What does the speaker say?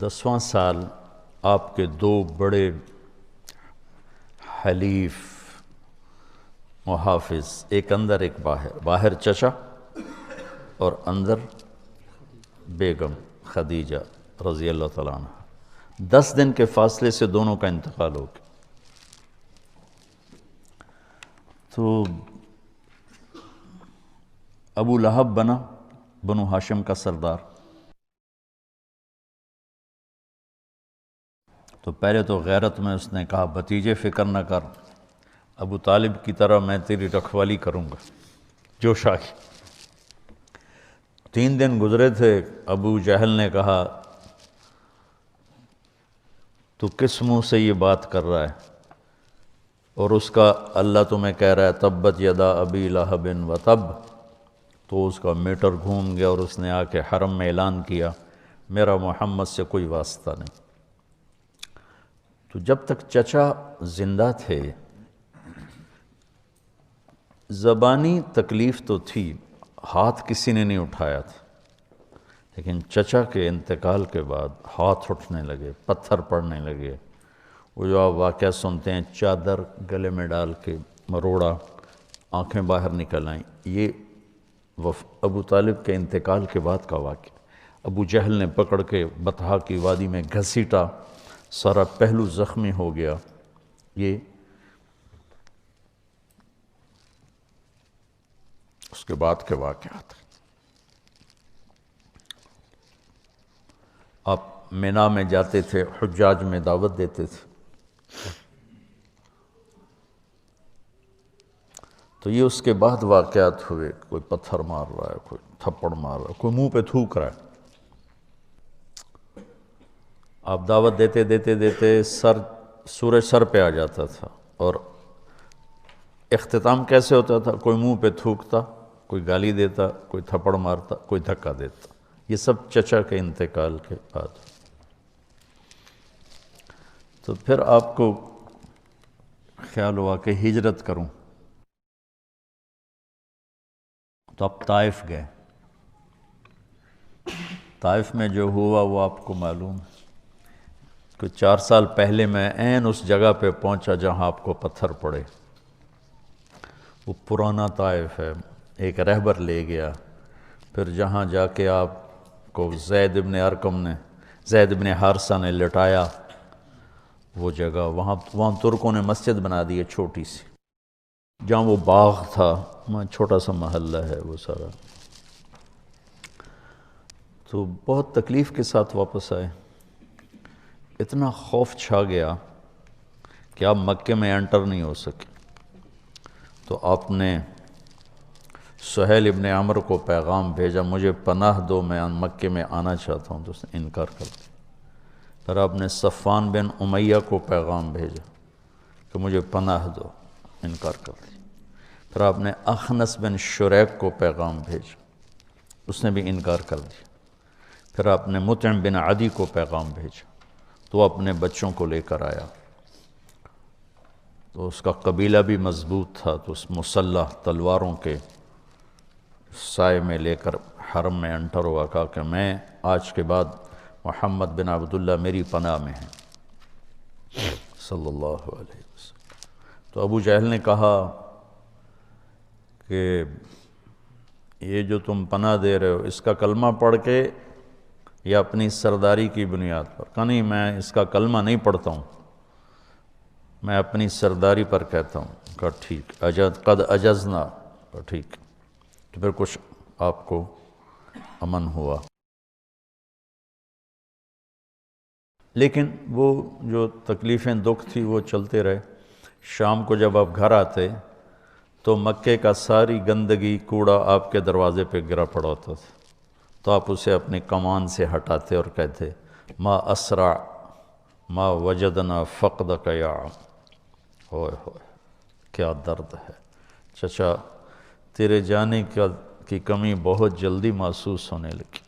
10واں سال آپ کے دو بڑے حلیف محافظ، ایک اندر ایک باہر، باہر چچا اور اندر بیگم خدیجہ رضی اللہ تعالیٰ عنہ، 10 دن کے فاصلے سے دونوں کا انتقال ہو گیا۔ تو ابو لہب بنا بنو ہاشم کا سردار۔ تو پہلے تو غیرت میں اس نے کہا بھتیجے فکر نہ کر، ابو طالب کی طرح میں تیری رکھوالی کروں گا، جوش آ گئی۔ 3 دن گزرے تھے، ابو جہل نے کہا تو کس منہ سے یہ بات کر رہا ہے؟ اور اس کا اللہ تمہیں کہہ رہا ہے تبت یدا ابی لہب وتب۔ تو اس کا میٹر گھوم گیا اور اس نے آ کے حرم میں اعلان کیا میرا محمد سے کوئی واسطہ نہیں۔ تو جب تک چچا زندہ تھے زبانی تکلیف تو تھی، ہاتھ کسی نے نہیں اٹھایا تھا، لیکن چچا کے انتقال کے بعد ہاتھ اٹھنے لگے، پتھر پڑنے لگے۔ وہ جو آپ واقعہ سنتے ہیں چادر گلے میں ڈال کے مروڑا، آنکھیں باہر نکل آئیں، یہ ابو طالب کے انتقال کے بعد کا واقعہ۔ ابو جہل نے پکڑ کے بطحا کی وادی میں گھسیٹا، سارا پہلو زخمی ہو گیا۔ یہ اس کے بعد کے واقعات۔ آپ مینا میں جاتے تھے، حجاج میں دعوت دیتے تھے، تو یہ اس کے بعد واقعات ہوئے، کوئی پتھر مار رہا ہے، کوئی تھپڑ مار رہا ہے، کوئی منہ پہ تھوک رہا ہے۔ آپ دعوت دیتے دیتے دیتے سورج سر پہ آ جاتا تھا، اور اختتام کیسے ہوتا تھا؟ کوئی منہ پہ تھوکتا، کوئی گالی دیتا، کوئی تھپڑ مارتا، کوئی دھکا دیتا۔ یہ سب چچا کے انتقال کے بعد۔ تو پھر آپ کو خیال ہوا کہ ہجرت کروں، تو آپ طائف گئے۔ طائف میں جو ہوا وہ آپ کو معلوم ہے۔ کہ 4 سال پہلے میں عین اس جگہ پہ پہنچا جہاں آپ کو پتھر پڑے۔ وہ پرانا طائف ہے، ایک رہبر لے گیا، پھر جہاں جا کے آپ کو زید بن حارثہ نے لٹایا، وہ جگہ وہاں ترکوں نے مسجد بنا دی ہے چھوٹی سی، جہاں وہ باغ تھا وہاں چھوٹا سا محلہ ہے وہ سارا۔ تو بہت تکلیف کے ساتھ واپس آئے، اتنا خوف چھا گیا کہ آپ مکے میں انٹر نہیں ہو سکے۔ تو آپ نے سہیل ابن عمرو کو پیغام بھیجا مجھے پناہ دو، میں مکے میں آنا چاہتا ہوں، تو اس نے انکار کر دیا۔ پھر آپ نے صفوان بن امیہ کو پیغام بھیجا کہ مجھے پناہ دو، انکار کر دیا۔ پھر آپ نے اخنس بن شریک کو پیغام بھیجا، اس نے بھی انکار کر دیا۔ پھر آپ نے مطعم بن عدی کو پیغام بھیجا، تو اپنے بچوں کو لے کر آیا۔ تو اس کا قبیلہ بھی مضبوط تھا، تو اس مسلح تلواروں کے سائے میں لے کر حرم میں انٹر ہوا، کہا کہ میں آج کے بعد محمد بن عبداللہ میری پناہ میں ہیں صلی اللہ علیہ وسلم۔ تو ابو جہل نے کہا کہ یہ جو تم پناہ دے رہے ہو اس کا کلمہ پڑھ کے یا اپنی سرداری کی بنیاد پر؟ کہا نہیں، میں اس کا کلمہ نہیں پڑھتا ہوں، میں اپنی سرداری پر کہتا ہوں۔ کہا ٹھیک، قد اجزنا، کہا ٹھیک۔ تو پھر کچھ آپ کو امن ہوا، لیکن وہ جو تکلیفیں دکھ تھی وہ چلتے رہے۔ شام کو جب آپ گھر آتے تو مکے کا ساری گندگی کوڑا آپ کے دروازے پہ گرا پڑا ہوتا تھا، تو آپ اسے اپنی کمان سے ہٹاتے اور کہتے ما اسرع ما وجدنا فقدک یا عم۔ ہوئے ہوئے کیا درد ہے چچا، تیرے جانے کی کمی بہت جلدی محسوس ہونے لگی۔